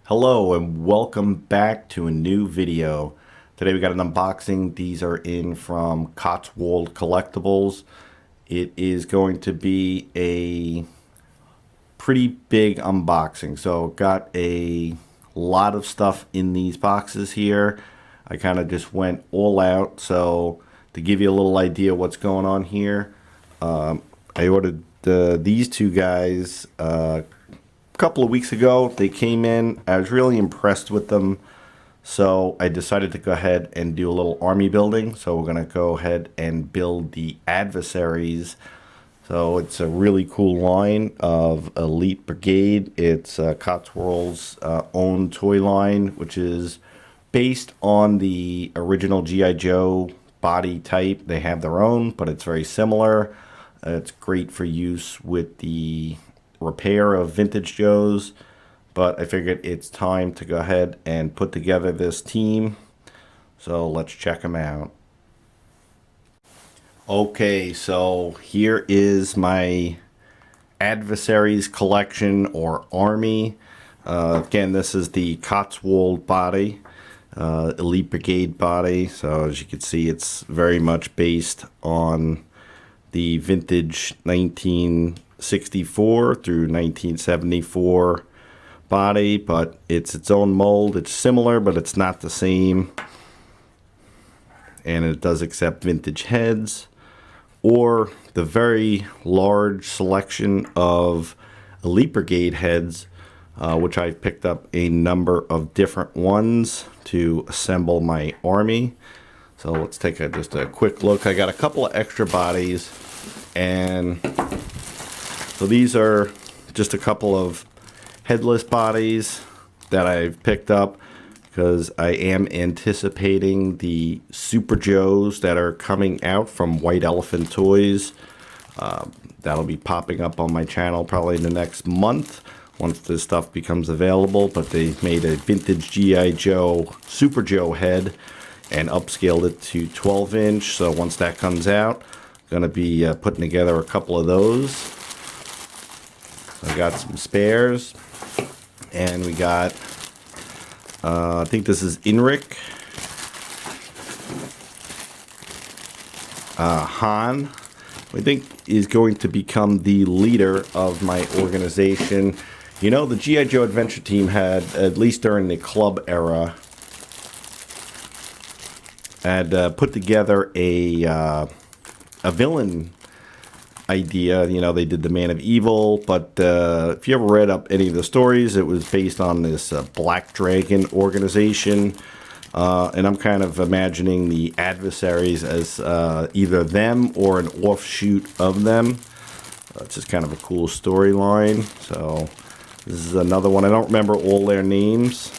Hello and welcome back to a new video. Today we got an unboxing. These are in from Cotswold Collectibles. It is going to be a pretty big unboxing. So got a lot of stuff in these boxes here. I kind of just went all out. So to give you a little idea what's going on here, I ordered these two guys couple of weeks ago. They came in. I was really impressed with them, so I decided to go ahead and do a little army building. So we're gonna go ahead and build the Adversaries. So it's a really cool line of Elite Brigade. It's Cotswold's own toy line, which is based on the original G.I. Joe body type. They have their own, but it's very similar. It's great for use with the repair of vintage Joes, but I figured it's time to go ahead and put together this team. So let's check them out. Okay, so here is my Adversaries collection or army. Again, this is the Cotswold body, Elite Brigade body. So as you can see, it's very much based on the vintage 1964 through 1974 body, but it's its own mold. It's similar, but it's not the same. And it does accept vintage heads or the very large selection of Elite Brigade heads, which I've picked up a number of different ones to assemble my army. So let's take just a quick look. I got a couple of extra bodies, and so these are just a couple of headless bodies that I've picked up because I am anticipating the Super Joes that are coming out from White Elephant Toys. That'll be popping up on my channel probably in the next month once this stuff becomes available. But they made a vintage G.I. Joe Super Joe head and upscaled it to 12-inch. So once that comes out, I'm going to be putting together a couple of those. I got some spares, and we got, I think this is Inric, Han, who I think is going to become the leader of my organization. You know, the G.I. Joe Adventure Team had, at least during the club era, had put together a villain idea. You know, they did the Man of Evil, but if you ever read up any of the stories, it was based on this Black Dragon organization, and I'm kind of imagining the Adversaries as either them or an offshoot of them. It's just kind of a cool storyline. So this is another one. I don't remember all their names.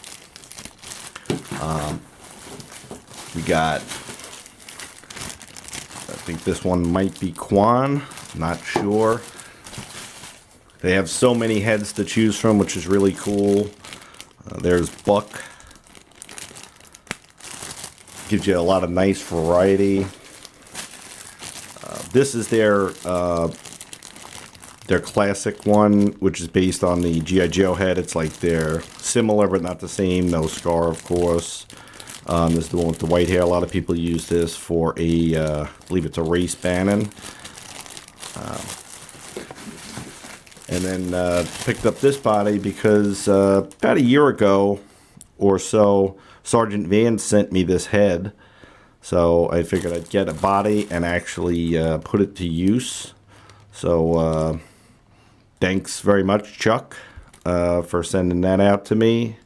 We got, I think this one might be Quan. Not sure. They have so many heads to choose from, which is really cool. There's Buck. Gives you a lot of nice variety. This is their classic one, which is based on the G.I. Joe head. It's like they're similar but not the same. No scar, of course. This is the one with the white hair. A lot of people use this for a, I believe it's a race Bannon. And then picked up this body because about a year ago or so, Sergeant Van sent me this head. So I figured I'd get a body and actually put it to use. So thanks very much, Chuck, for sending that out to me.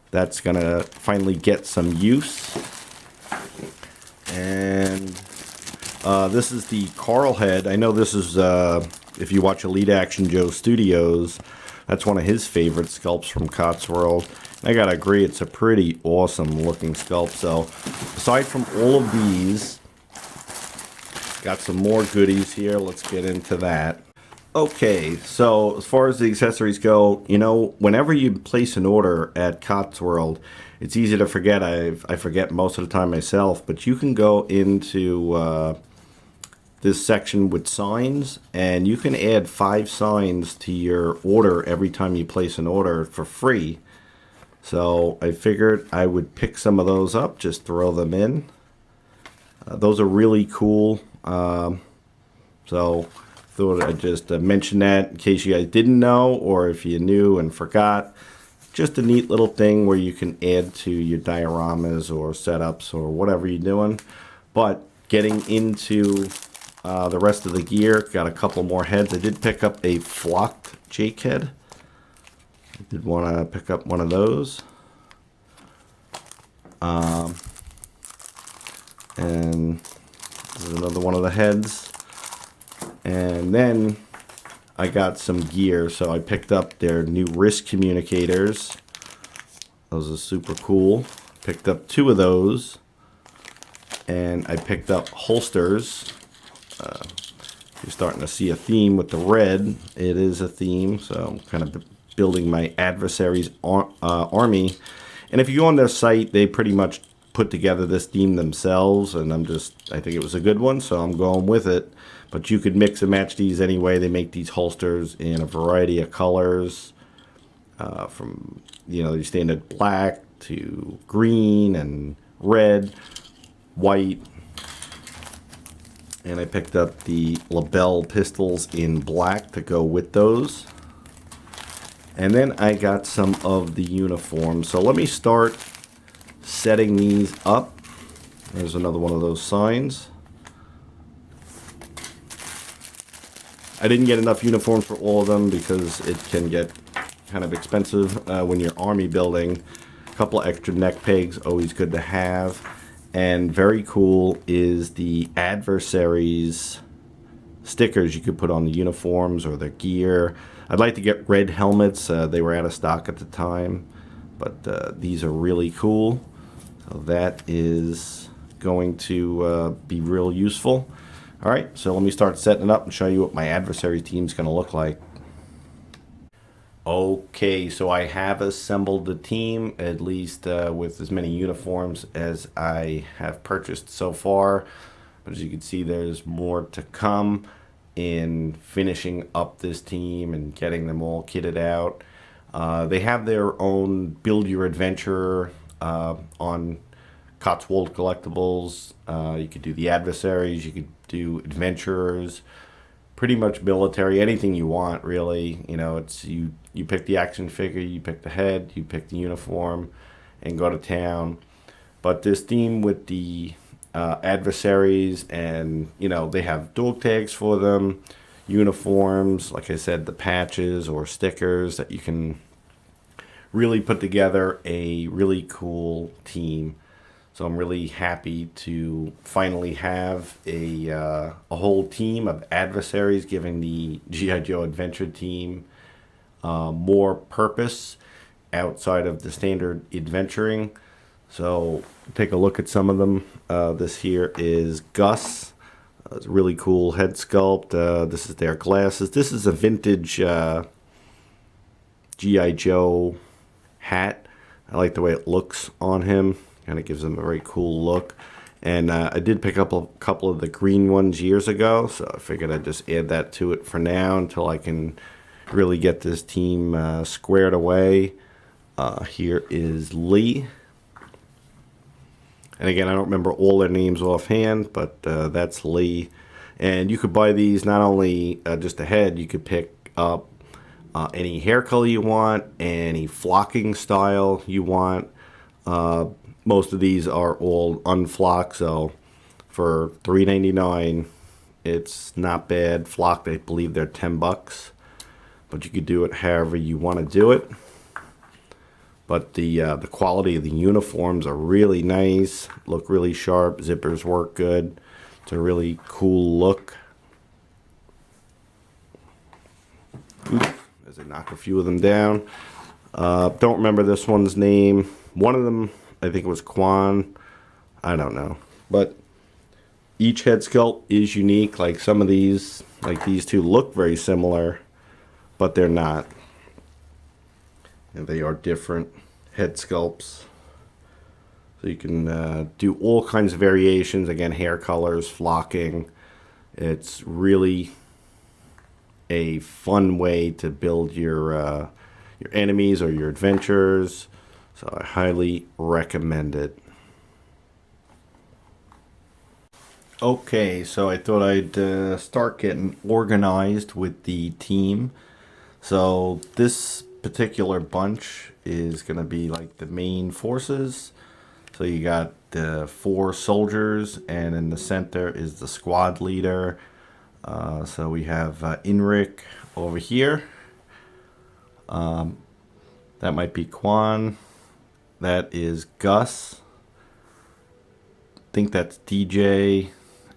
That's going to finally get some use. And this is the Carl head. I know this is, if you watch Elite Action Joe Studios, that's one of his favorite sculpts from Cotswold. I gotta agree, it's a pretty awesome looking sculpt. So aside from all of these, got some more goodies here. Let's get into that. Okay, so as far as the accessories go, you know, whenever you place an order at Cotswold, it's easy to forget. I forget most of the time myself, but you can go into this section with signs, and you can add 5 signs to your order every time you place an order for free. So I figured I would pick some of those up, just throw them in. Those are really cool. So thought I'd just mention that in case you guys didn't know, or if you knew and forgot. Just a neat little thing where you can add to your dioramas or setups or whatever you're doing. But getting into the rest of the gear, got a couple more heads. I did pick up a flocked Jake head. I did want to pick up one of those. And this is another one of the heads. And then I got some gear, so I picked up their new wrist communicators. Those are super cool. Picked up 2 of those. And I picked up holsters. You're starting to see a theme with the red. It is a theme, so I'm kind of building my adversaries army. And if you go on their site, they pretty much put together this theme themselves, and I think it was a good one, so I'm going with it. But you could mix and match these anyway. They make these holsters in a variety of colors, from your standard black to green and red, white. And I picked up the label pistols in black to go with those. And then I got some of the uniforms. So let me start setting these up. There's another one of those signs. I didn't get enough uniforms for all of them because it can get kind of expensive when you're army building. A couple of extra neck pegs, always good to have. And very cool is the Adversaries stickers you could put on the uniforms or the gear. I'd like to get red helmets. They were out of stock at the time, but these are really cool. So that is going to be real useful. All right, so let me start setting it up and show you what my adversary team's going to look like. Okay, so I have assembled the team, at least with as many uniforms as I have purchased so far. But as you can see, there's more to come in finishing up this team and getting them all kitted out. They have their own Build Your Adventure on Cotswold collectables. You could do the adversaries, you could do adventurers, pretty much military, anything you want really. It's you pick the action figure, you pick the head, you pick the uniform, and go to town. But this theme with the adversaries, and they have dog tags for them, uniforms, like I said, the patches or stickers that you can really put together a really cool team. So I'm really happy to finally have a whole team of adversaries, giving the G.I. Joe Adventure team more purpose outside of the standard adventuring. So take a look at some of them. This here is Gus. It's a really cool head sculpt. This is their glasses. This is a vintage G.I. Joe hat. I like the way it looks on him. Kind of gives him a very cool look. And I did pick up a couple of the green ones years ago, so I figured I'd just add that to it for now until I can really get this team squared away. Here is Lee. And again, I don't remember all their names offhand, but that's Lee. And you could buy these not only just a head, you could pick up any hair color you want, any flocking style you want. Most of these are all unflocked, so for $3.99, it's not bad. Flocked, I believe they're $10, but you could do it however you want to do it. But the quality of the uniforms are really nice, look really sharp, zippers work good. It's a really cool look. Oops, as I knock a few of them down. Don't remember this one's name. One of them, I think it was Quan. I don't know. But each head sculpt is unique. Like some of these, like these two, look very similar, but they're not. And they are different head sculpts. So you can do all kinds of variations. Again, hair colors, flocking. It's really a fun way to build your enemies or your adventures. So I highly recommend it. Okay, so I thought I'd start getting organized with the team. So this particular bunch is going to be like the main forces. So you got the 4 soldiers, and in the center is the squad leader. So we have Inric over here. That might be Quan. That is Gus. I think that's DJ.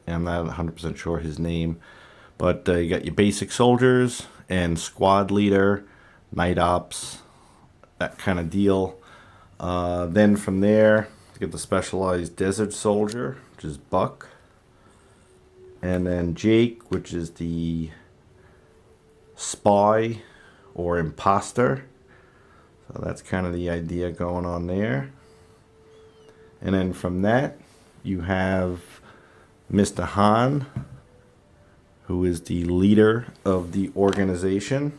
I'm not 100% sure his name. But you got your basic soldiers and squad leader, night ops, that kind of deal. Then from there, you get the specialized desert soldier, which is Buck. And then Jake, which is the spy or imposter. So that's kind of the idea going on there. And then from that, you have Mr. Han, who is the leader of the organization.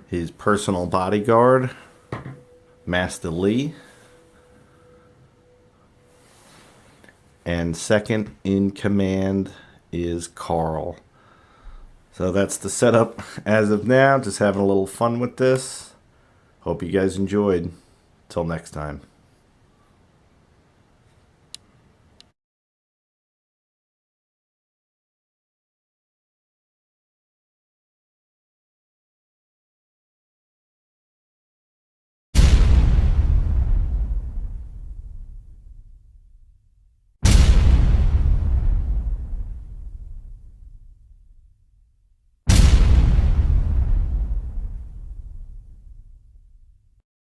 His personal bodyguard, Master Lee. And second in command is Carl. So that's the setup as of now. Just having a little fun with this. Hope you guys enjoyed. Till next time.